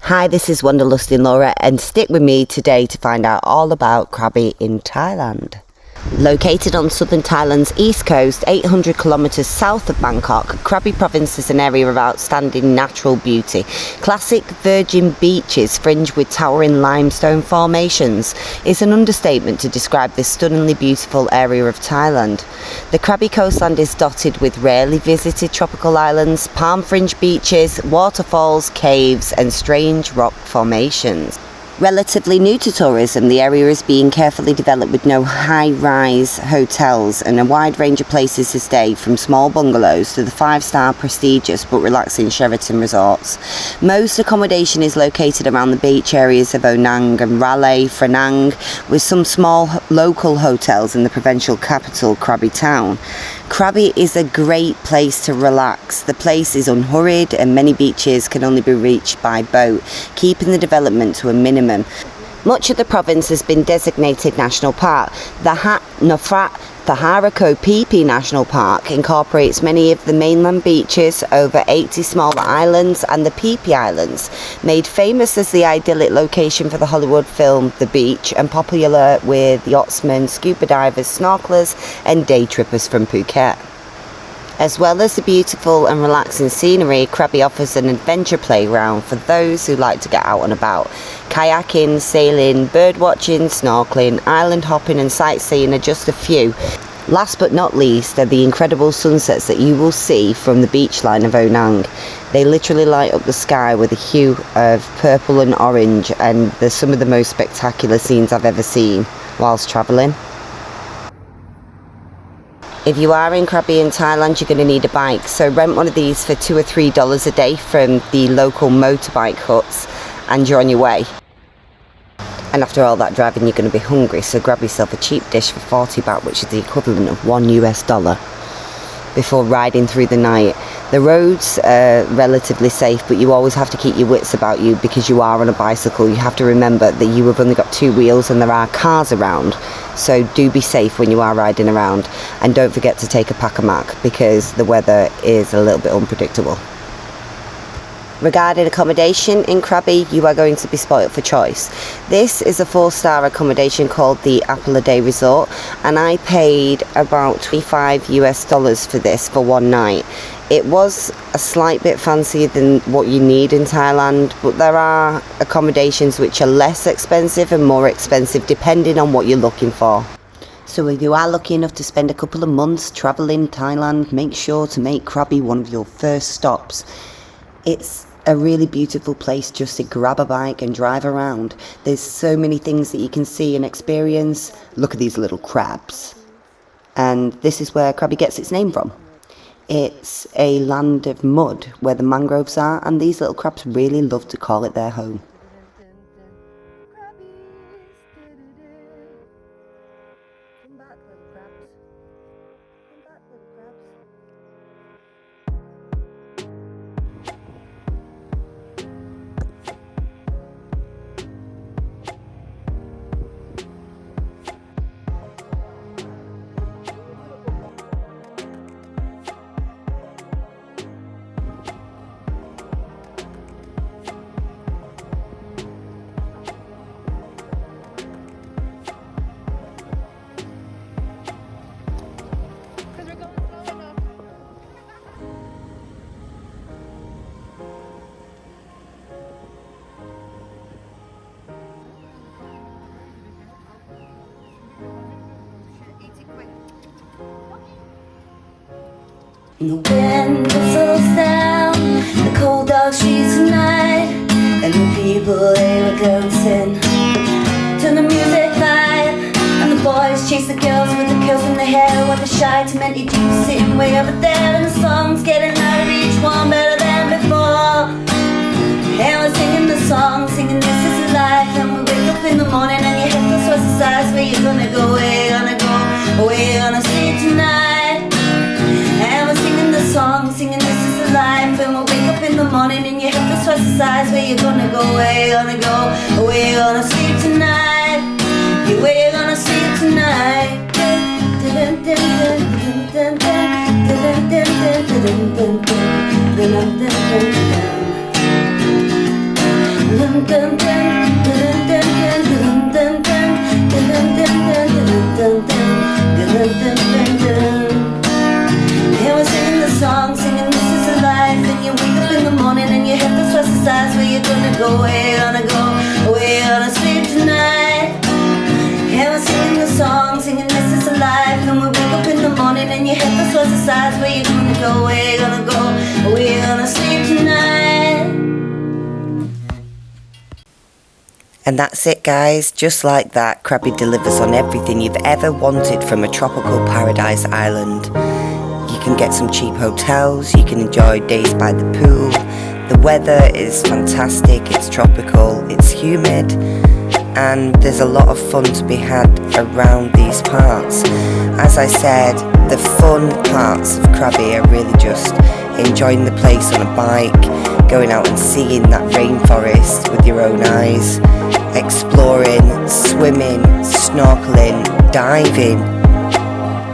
Hi, this is WanderlustingLaura, and stick with me today to find out all about Krabi in Thailand. Located on southern Thailand's east coast, 800 kilometres south of Bangkok, Krabi Province is an area of outstanding natural beauty. Classic virgin beaches fringed with towering limestone formations is an understatement to describe this stunningly beautiful area of Thailand. The Krabi coastline is dotted with rarely visited tropical islands, palm-fringed beaches, waterfalls, caves and strange rock formations. Relatively new to tourism, the area is being carefully developed with no high-rise hotels and a wide range of places to stay, from small bungalows to the 5-star prestigious but relaxing Sheraton resorts. Most accommodation is located around the beach areas of Onang and Raleigh, Phanang, with some small local hotels in the provincial capital, Krabi town. Krabi is a great place to relax. The place is unhurried and many beaches can only be reached by boat, keeping the development to a minimum. Much of the province has been designated national park. The Koh Phi Phi National Park incorporates many of the mainland beaches, over 80 smaller islands and the Phi Phi Islands, made famous as the idyllic location for the Hollywood film The Beach and popular with yachtsmen, scuba divers, snorkelers and day trippers from Phuket. As well as the beautiful and relaxing scenery, Krabi offers an adventure playground for those who like to get out and about. Kayaking, sailing, bird watching, snorkeling, island hopping and sightseeing are just a few. Last but not least are the incredible sunsets that you will see from the beach line of Onang. They literally light up the sky with a hue of purple and orange, and they're some of the most spectacular scenes I've ever seen whilst travelling. If you are in Krabi in Thailand, you're going to need a bike, so rent one of these for $2 or $3 a day from the local motorbike huts and you're on your way. And after all that driving, you're going to be hungry, so grab yourself a cheap dish for 40 baht, which is the equivalent of $1 before riding through the night. The roads are relatively safe, but you always have to keep your wits about you because you are on a bicycle. You have to remember that you have only got 2 wheels and there are cars around, so do be safe when you are riding around, and don't forget to take a pack because the weather is a little bit unpredictable. Regarding accommodation in Krabi, you are going to be spoilt for choice. This is a 4-star accommodation called the Apple a Day Resort, and I paid about $25 for this for one night. It was a slight bit fancier than what you need in Thailand, but there are accommodations which are less expensive and more expensive depending on what you're looking for. So if you are lucky enough to spend a couple of months travelling Thailand, make sure to make Krabi one of your first stops. It's a really beautiful place just to grab a bike and drive around. There's so many things that you can see and experience. Look at these little crabs. And this is where Krabi gets its name from. It's a land of mud where the mangroves are, and these little crabs really love to call it their home. The wind whistles down the cold dark streets tonight, and the people they were dancing to the music light, and the boys chase the girls with the curls in their hair, what the shy tormented you sitting way over there, and the songs getting louder, each one better than before. And we're singing the song, singing this is life, and we wake up in the morning and your head feels twice the size. Where you gonna go, where you gonna go, where you gonna sleep tonight? And we're singing the song, singing this is the life, and we'll wake up in the morning and your head feels twice the size. Where you gonna go, where you gonna go, where you gonna sleep tonight? Yeah, where you gonna sleep tonight? we're singing the song, singing this is a life. And you wake up in the morning and your head feels twice the size. Where you gonna go, where you gonna go, where you gonna sleep tonight? Yeah, we're singing the song, singing this is a life. And we wake up in the morning and your head feels twice the size. Where you gonna go, where you gonna go, where you gonna sleep tonight? And that's it, guys. Just like that, Krabi delivers on everything you've ever wanted from a tropical paradise island. You can get some cheap hotels, you can enjoy days by the pool. The weather is fantastic, it's tropical, it's humid, and there's a lot of fun to be had around these parts. As I said, the fun parts of Krabi are really just enjoying the place on a bike, going out and seeing that rainforest with your own eyes, exploring, swimming, snorkeling, diving.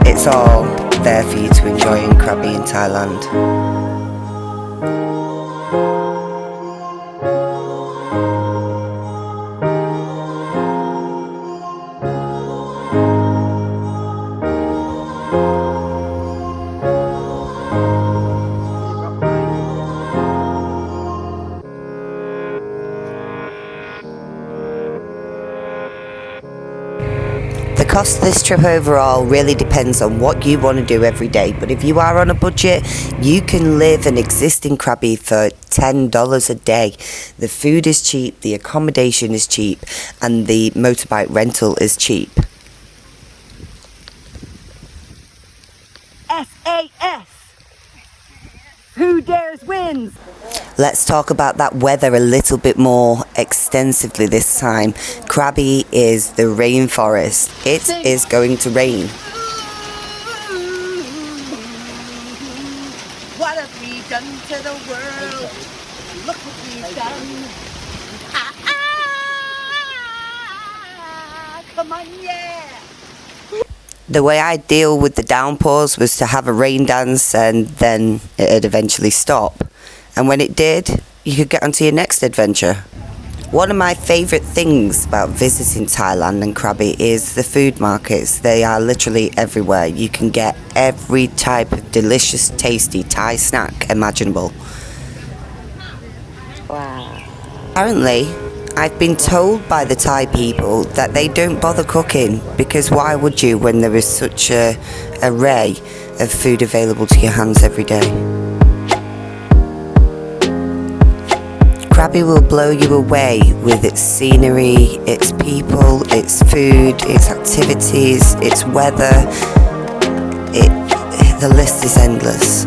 It's all there for you to enjoy in Krabi in Thailand. The cost of this trip overall really depends on what you want to do every day, but if you are on a budget, you can live and exist in Krabi for $10 a day. The food is cheap, the accommodation is cheap, and the motorbike rental is cheap. SAS! Who dares wins! Let's talk about that weather a little bit more extensively this time. Krabi is the rainforest. It is going to rain. What have we done to the world? Look what we've done. Come on, yeah! The way I deal with the downpours was to have a rain dance, and then it'd eventually stop. And when it did, you could get on to your next adventure. One of my favourite things about visiting Thailand and Krabi is the food markets. They are literally everywhere. You can get every type of delicious, tasty Thai snack imaginable. Wow. Apparently, I've been told by the Thai people that they don't bother cooking, because why would you when there is such an array of food available to your hands every day? Krabi will blow you away with its scenery, its people, its food, its activities, its weather. The list is endless.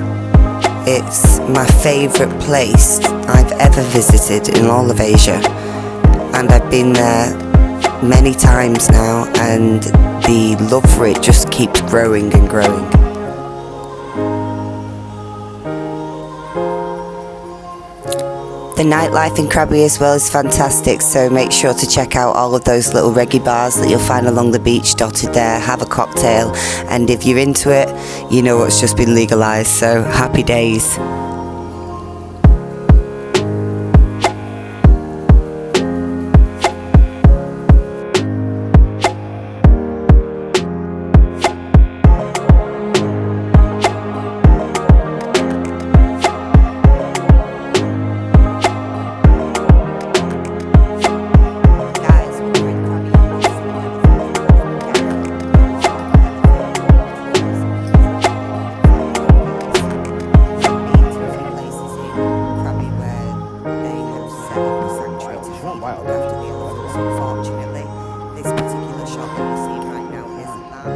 It's my favourite place I've ever visited in all of Asia. And I've been there many times now, and the love for it just keeps growing and growing. The nightlife in Krabi as well is fantastic, so make sure to check out all of those little reggae bars that you'll find along the beach dotted there. Have a cocktail, and if you're into it, you know what's just been legalised, so happy days. Unfortunately, this particular shot that you see right now isn't that.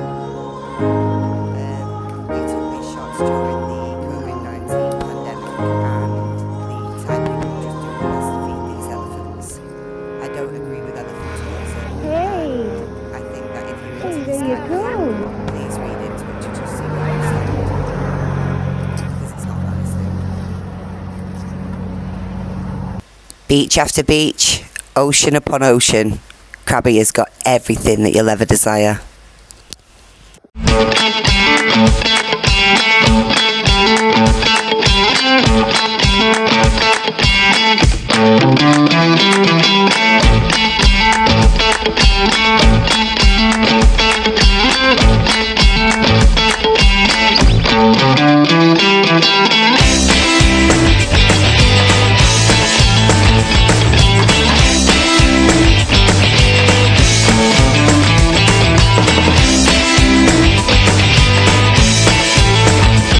We took these shots during the COVID-19 pandemic, and the Thai people were just doing their best to feed these elephants. I don't agree with elephant tourism. Hey. I think that if you're Hey, into there this you kind go. of thing, please read into it to just see what you stand. Because it's not a nice thing. Beach after beach, ocean upon ocean, Krabi has got everything that you'll ever desire.